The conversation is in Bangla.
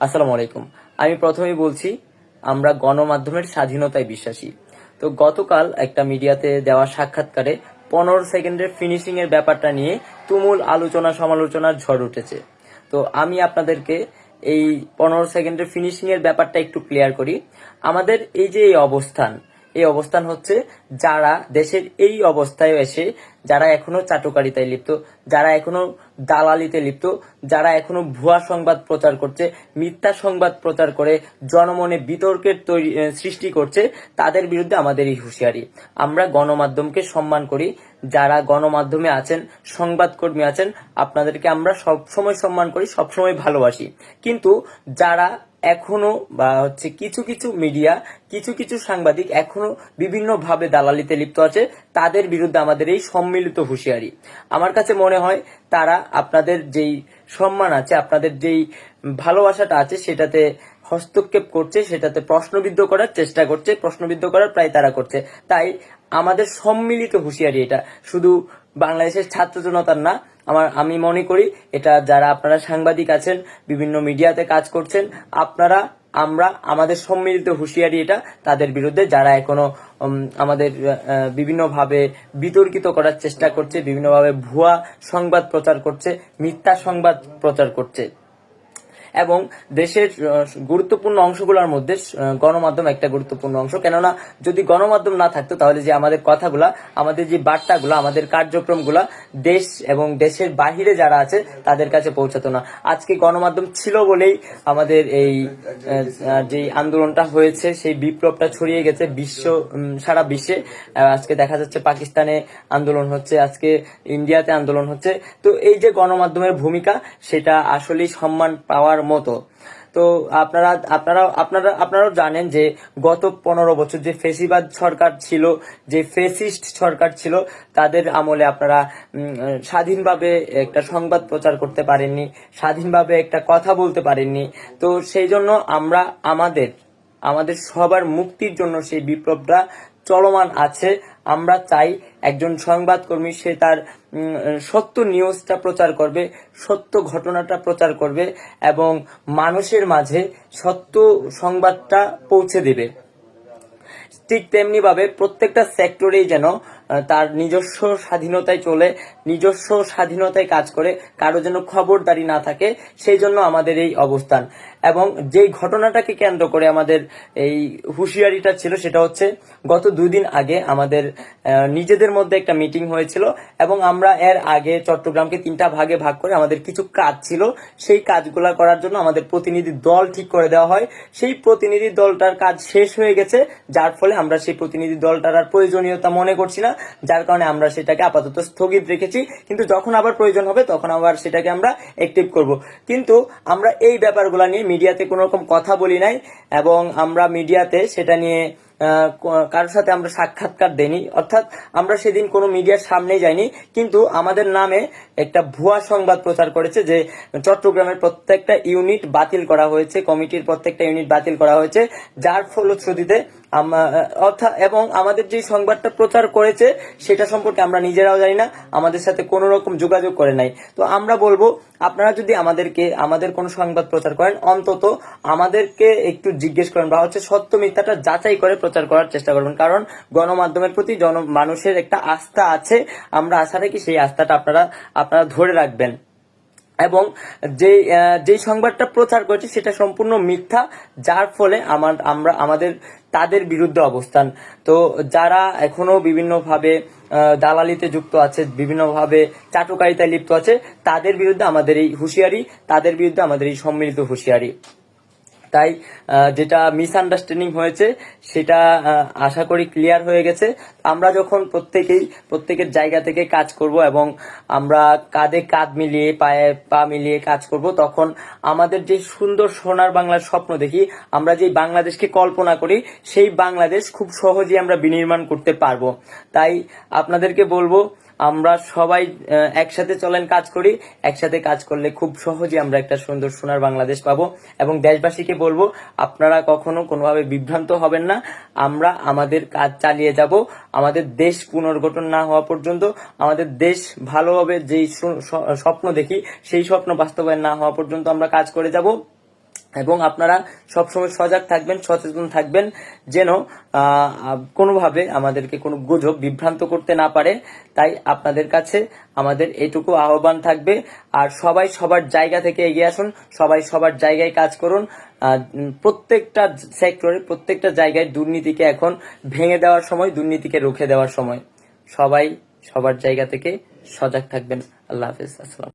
আসসালামু আলাইকুম। আমি প্রথমেই বলছি, আমরা গণমাধ্যমের স্বাধীনতায় বিশ্বাসী। তো গতকাল একটা মিডিয়াতে দেওয়া সাক্ষাৎকারে 15 সেকেন্ডের ফিনিশিং এর ব্যাপারটা নিয়ে তুমুল আলোচনা সমালোচনার ঝড় উঠেছে। তো আমি আপনাদেরকে এই 15 সেকেন্ডের ফিনিশিং এর ব্যাপারটা একটু ক্লিয়ার করি। আমাদের এই যে এই অবস্থান হচ্ছে যারা দেশের এই অবস্থায় এসে যারা এখনো চাটুকারিতায় লিপ্ত, যারা এখনো দালালিতে লিপ্ত, যারা এখনো ভুয়া সংবাদ প্রচার করছে, মিথ্যা সংবাদ প্রচার করে জনমনে বিতর্কের সৃষ্টি করছে, তাদের বিরুদ্ধে আমাদের এই হুঁশিয়ারি। আমরা গণমাধ্যমকে সম্মান করি, যারা গণমাধ্যমে আছেন, সংবাদকর্মী আছেন, আপনাদেরকে আমরা সবসময় সম্মান করি, সবসময় ভালোবাসি। কিন্তু যারা এখনো কিছু কিছু মিডিয়া, কিছু কিছু সাংবাদিক এখনো বিভিন্ন ভাবে দালালিতে লিপ্ত আছে, তাদের বিরুদ্ধে আমাদের এই সম্মিলিত হুঁশিয়ারি। আমার কাছে মনে হয় তারা আপনাদের যেই সম্মান আছে, আপনাদের যেই ভালোবাসাটা আছে, সেটাতে হস্তক্ষেপ করছে, সেটাতে প্রশ্নবিদ্ধ করার চেষ্টা করছে, প্রশ্নবিদ্ধ করার প্রায় তারা করছে। তাই আমাদের সম্মিলিত হুঁশিয়ারি এটা, শুধু বাংলাদেশের ছাত্র জনতার না। আমি মনে করি এটা যারা আপনারা সাংবাদিক আছেন, বিভিন্ন মিডিয়াতে কাজ করছেন, আমাদের সম্মিলিত হুঁশিয়ারি এটা তাদের বিরুদ্ধে, যারা এখনো আমাদের বিভিন্নভাবে বিতর্কিত করার চেষ্টা করছে, বিভিন্নভাবে ভুয়া সংবাদ প্রচার করছে, মিথ্যা সংবাদ প্রচার করছে। এবং দেশের গুরুত্বপূর্ণ অংশগুলোর মধ্যে গণমাধ্যম একটা গুরুত্বপূর্ণ অংশ। কেননা যদি গণমাধ্যম না থাকতো, তাহলে যে আমাদের কথাগুলা, আমাদের যে বার্তাগুলা, আমাদের কার্যক্রমগুলা দেশ এবং দেশের বাহিরে যারা আছে তাদের কাছে পৌঁছাতো না। আজকে গণমাধ্যম ছিল বলেই আমাদের এই যে আন্দোলনটা হয়েছে, সেই বিপ্লবটা ছড়িয়ে গেছে সারা বিশ্বে। আজকে দেখা যাচ্ছে পাকিস্তানে আন্দোলন হচ্ছে, আজকে ইন্ডিয়াতে আন্দোলন হচ্ছে। তো এই যে গণমাধ্যমের ভূমিকা, সেটা আসলেই সম্মান পাওয়ার মতো। তো আপনারাও জানেন যে গত 15 বছর যে ফেসিবাদ সরকার ছিল, যে ফেসিস্ট সরকার ছিল, তাদের আমলে আপনারা স্বাধীনভাবে একটা সংবাদ প্রচার করতে পারেননি, স্বাধীনভাবে একটা কথা বলতে পারেননি। তো সেই জন্য আমরা আমাদের সবার মুক্তির জন্য সেই বিপ্লবটা চলমান আছে। আমরা চাই একজন সংবাদকর্মী সে তার সত্য নিউজটা প্রচার করবে, সত্য ঘটনাটা প্রচার করবে এবং মানুষের মাঝে সত্য সংবাদটা পৌঁছে দেবে। ঠিক তেমনি ভাবে প্রত্যেকটা সেক্টরেই যেন তার নিজস্ব স্বাধীনতায় চলে, নিজস্ব স্বাধীনতায় কাজ করে, কারো যেন খবরদারি না থাকে। সেই জন্য আমাদের এই অবস্থান। এবং যেই ঘটনাটাকে কেন্দ্র করে আমাদের এই হুঁশিয়ারিটা ছিল, সেটা হচ্ছে গত 2 দিন আগে আমাদের নিজেদের মধ্যে একটা মিটিং হয়েছিল এবং আমরা এর আগে চট্টগ্রামকে 3টা ভাগে ভাগ করে আমাদের কিছু কাজ ছিল, সেই কাজগুলা করার জন্য আমাদের প্রতিনিধি দল ঠিক করে দেওয়া হয়। সেই প্রতিনিধি দলটার কাজ শেষ হয়ে গেছে, যার ফলে আমরা সেই প্রতিনিধি দলটার আর প্রয়োজনীয়তা মনে করছি না, যার কারণে আমরা সেটাকে আপাতত স্থগিত রেখেছি। কিন্তু যখন আবার প্রয়োজন হবে তখন আবার সেটাকে আমরা অ্যাক্টিভ করব। কিন্তু আমরা এই ব্যাপারগুলো নিয়ে মিডিয়াতে কোনো রকম কথা বলি নাই এবং আমরা মিডিয়াতে সেটা নিয়ে কারোর সাথে আমরা সাক্ষাৎকার দেইনি, অর্থাৎ আমরা সেদিন কোনো মিডিয়ার সামনে যাইনি। কিন্তু আমাদের নামে একটা ভুয়া সংবাদ প্রচার করেছে যে চট্টগ্রামের প্রত্যেকটা ইউনিট বাতিল করা হয়েছে, কমিটির প্রত্যেকটা ইউনিট বাতিল করা হয়েছে, যার ফলশ্রুতিতে এবং আমাদের যে সংবাদটা প্রচার করেছে সেটা সম্পর্কে আমরা নিজেরাও জানি না, আমাদের সাথে কোনো রকম যোগাযোগ করে নাই। তো আমরা বলবো, আপনারা যদি আমাদের কোনো সংবাদ প্রচার করেন, অন্তত আমাদেরকে একটু জিজ্ঞেস করেন বা সত্য মিথ্যাটা যাচাই করে প্রচার করার চেষ্টা করবেন। কারণ গণমাধ্যমের প্রতি মানুষের একটা আস্থা আছে, আমরা আশা রাখি সেই আস্থাটা আপনারা ধরে রাখবেন। এবং যে সংবাদটা প্রচার করেছে সেটা সম্পূর্ণ মিথ্যা, যার ফলে আমাদের তাদের বিরুদ্ধে অবস্থান। তো যারা এখনো বিভিন্নভাবে দালালিতে যুক্ত আছে, বিভিন্নভাবে চাটুকারিতায় লিপ্ত আছে, তাদের বিরুদ্ধে আমাদের এই হুঁশিয়ারি, তাদের বিরুদ্ধে আমাদের এই সম্মিলিত হুঁশিয়ারি। তাই যেটা মিসআন্ডারস্ট্যান্ডিং হয়েছে সেটা আশা করি ক্লিয়ার হয়ে গেছে। আমরা যখন প্রত্যেকের জায়গা থেকে কাজ করব এবং আমরা কাঁধে কাঁধ মিলিয়ে পায়ে পা মিলিয়ে কাজ করব, তখন আমাদের যে সুন্দর সোনার বাংলার স্বপ্ন দেখি, আমরা যে বাংলাদেশকে কল্পনা করি, সেই বাংলাদেশ খুব সহজেই আমরা বিনির্মাণ করতে পারবো। তাই আপনাদেরকে বলবো, আমরা সবাই একসাথে চলেন, কাজ করি। একসাথে কাজ করলে খুব সহজেই আমরা একটা সুন্দর সোনার বাংলাদেশ পাবো। এবং দেশবাসীকে বলবো, আপনারা কখনো কোনোভাবে বিভ্রান্ত হবেন না। আমরা আমাদের কাজ চালিয়ে যাব, আমাদের দেশ পুনর্গঠন না হওয়া পর্যন্ত, আমাদের দেশ ভালোভাবে যেই স্বপ্ন দেখি সেই স্বপ্ন বাস্তবায়ন না হওয়া পর্যন্ত আমরা কাজ করে যাব। এবং আপনারা সবসময় সজাগ থাকবেন, সচেতন থাকবেন, যেন কোনোভাবে আমাদেরকে কোনো গুজব বিভ্রান্ত করতে না পারে। তাই আপনাদের কাছে আমাদের এটুকু আহ্বান থাকবে। আর সবাই সবার জায়গা থেকে এগিয়ে আসুন, সবাই সবার জায়গায় কাজ করুন। প্রত্যেকটা সেক্টরে, প্রত্যেকটা জায়গায় দুর্নীতিকে এখন ভেঙে দেওয়ার সময়, দুর্নীতিকে রুখে দেওয়ার সময়। সবাই সবার জায়গা থেকে সজাগ থাকবেন। আল্লাহ হাফেজ, আসসালাম।